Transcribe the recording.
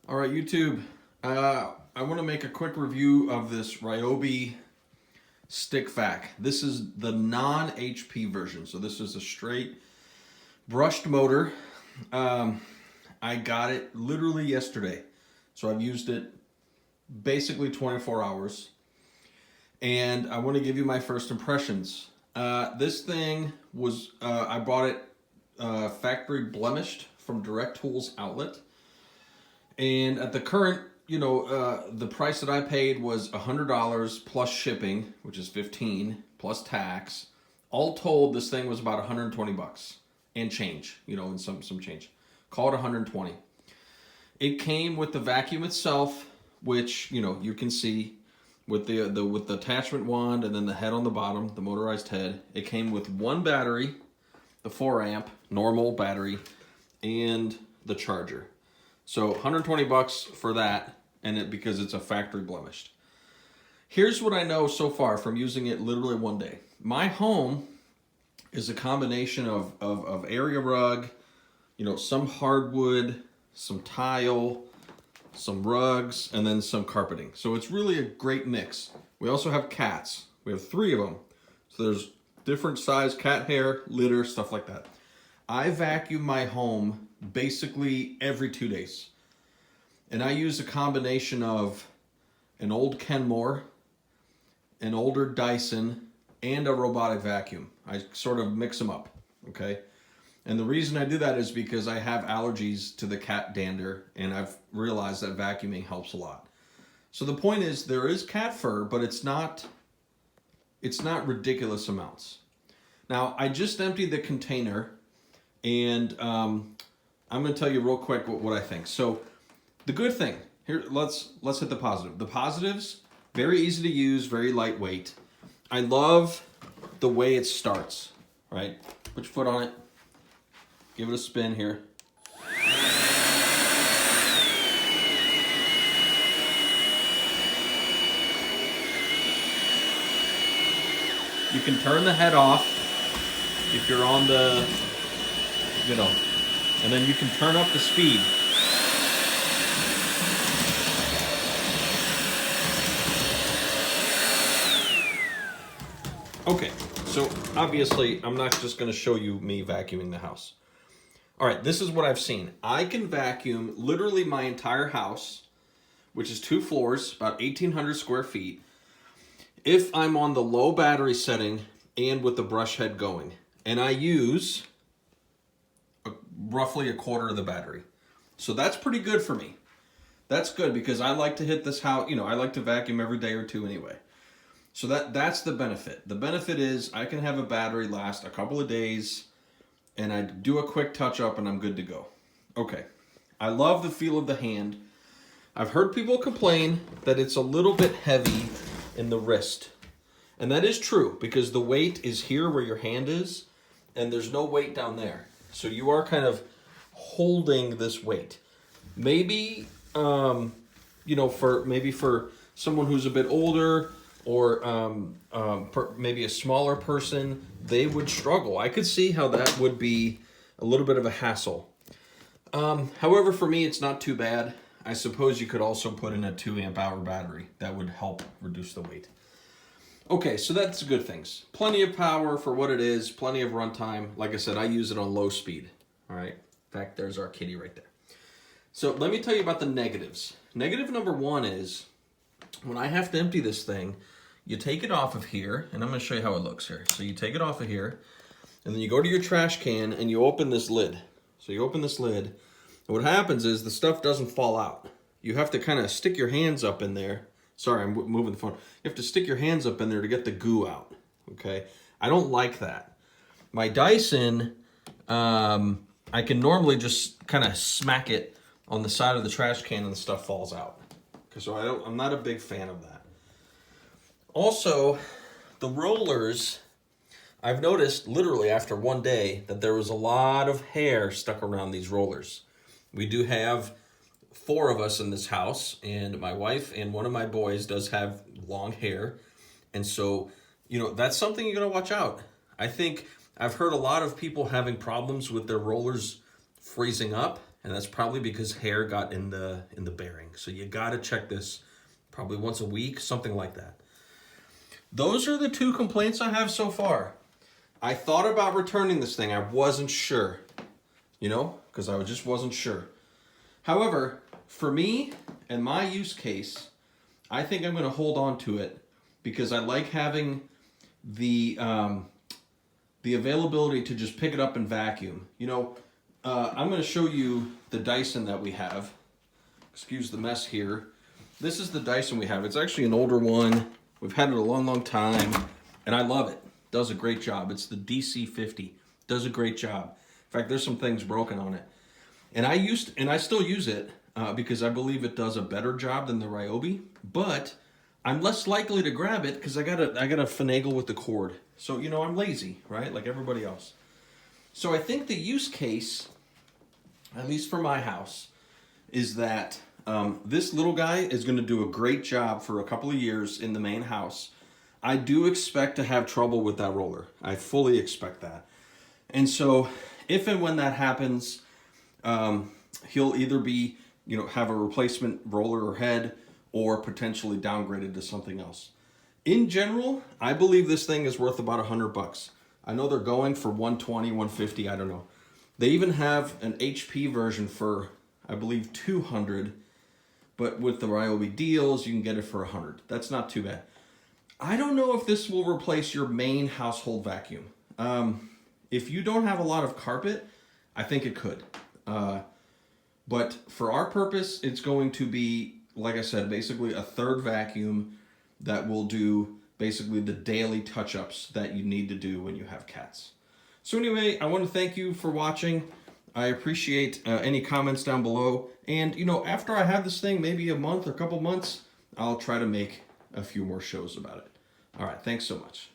All right, YouTube. I want to make a quick review of this Ryobi stick vac. This is the non-HP version, so this is a straight brushed motor. I got it literally yesterday, so I've used it basically 24 hours, and I want to give you my first impressions. This thing was, I bought it factory blemished from Direct Tools Outlet. And at the current, the price that I paid was $100 plus shipping, which is $15 plus tax. All told, this thing was about 120 bucks and change, and some change. Call it 120. It came with the vacuum itself, which you can see with the attachment wand and then the head on the bottom, the motorized head. It came with one battery, the 4 amp normal battery, and the charger. So 120 bucks for that, and because it's a factory blemished. Here's what I know so far from using it literally one day. My home is a combination of area rug, some hardwood, some tile, some rugs, and then some carpeting. So it's really a great mix. We also have cats. We have 3 of them. So there's different size cat hair, litter, stuff like that. I vacuum my home basically every 2 days. And I use a combination of an old Kenmore, an older Dyson, and a robotic vacuum. I sort of mix them up, okay? And the reason I do that is because I have allergies to the cat dander, and I've realized that vacuuming helps a lot. So the point is, there is cat fur, but it's not ridiculous amounts. Now, I just emptied the container, and I'm going to tell you real quick what I think. So the good thing, here, let's hit the positive. The positives, very easy to use, very lightweight. I love the way it starts, right? Put your foot on it. Give it a spin here. You can turn the head off if you're on the, and then you can turn up the speed. Okay, so obviously I'm not just going to show you me vacuuming the house. All right, this is what I've seen. I can vacuum literally my entire house, which is 2 floors, about 1,800 square feet, if I'm on the low battery setting and with the brush head going. And I use roughly a quarter of the battery. So that's pretty good for me. That's good because I like to hit this house, I like to vacuum every day or 2 anyway. So that's the benefit. The benefit is I can have a battery last a couple of days, and I do a quick touch up and I'm good to go. Okay, I love the feel of the hand. I've heard people complain that it's a little bit heavy in the wrist. And that is true because the weight is here where your hand is, and there's no weight down there. So you are kind of holding this weight. Maybe, for someone who's a bit older, or maybe a smaller person, they would struggle. I could see how that would be a little bit of a hassle. However, for me, it's not too bad. I suppose you could also put in a 2 amp hour battery. That would help reduce the weight. Okay, so that's good things. Plenty of power for what it is, plenty of runtime. Like I said, I use it on low speed. All right, in fact, there's our kitty right there. So let me tell you about the negatives. Negative number 1 is when I have to empty this thing, you take it off of here, and I'm going to show you how it looks here. So you take it off of here, and then you go to your trash can, and you open this lid. So you open this lid, and what happens is the stuff doesn't fall out. You have to kind of stick your hands up in there. Sorry, I'm moving the phone. You have to stick your hands up in there to get the goo out, okay? I don't like that. My Dyson, I can normally just kind of smack it on the side of the trash can and the stuff falls out. So I'm not a big fan of that. Also, the rollers, I've noticed literally after one day that there was a lot of hair stuck around these rollers. We do have 4 of us in this house, and my wife and one of my boys does have long hair. And so, that's something you got to watch out. I think I've heard a lot of people having problems with their rollers freezing up, and that's probably because hair got in the bearing. So you gotta check this probably once a week, something like that. Those are the 2 complaints I have so far. I thought about returning this thing. I wasn't sure, you know, because I just wasn't sure. However, for me and my use case, I think I'm going to hold on to it because I like having the availability to just pick it up and vacuum. You know, I'm going to show you the Dyson that we have. Excuse the mess here. This is the Dyson we have. It's actually an older one. We've had it a long, long time, and I love it. Does a great job. It's the DC50. Does a great job. In fact, there's some things broken on it. And I still use it because I believe it does a better job than the Ryobi, but I'm less likely to grab it because I gotta finagle with the cord. So, you know, I'm lazy, right? Like everybody else. So I think the use case, at least for my house, is that this little guy is going to do a great job for a couple of years in the main house. I do expect to have trouble with that roller. I fully expect that. And so if and when that happens, he'll either be, you know, have a replacement roller or head or potentially downgraded to something else. In general, I believe this thing is worth about $100. I know they're going for 120, 150, I don't know. They even have an HP version for, I believe, 200, but with the Ryobi deals, you can get it for 100. That's not too bad. I don't know if this will replace your main household vacuum. If you don't have a lot of carpet, I think it could. But for our purpose, it's going to be, like I said, basically a third vacuum that will do basically the daily touch-ups that you need to do when you have cats. So anyway, I want to thank you for watching. I appreciate any comments down below. And, you know, after I have this thing, maybe a month or a couple months, I'll try to make a few more shows about it. All right, thanks so much.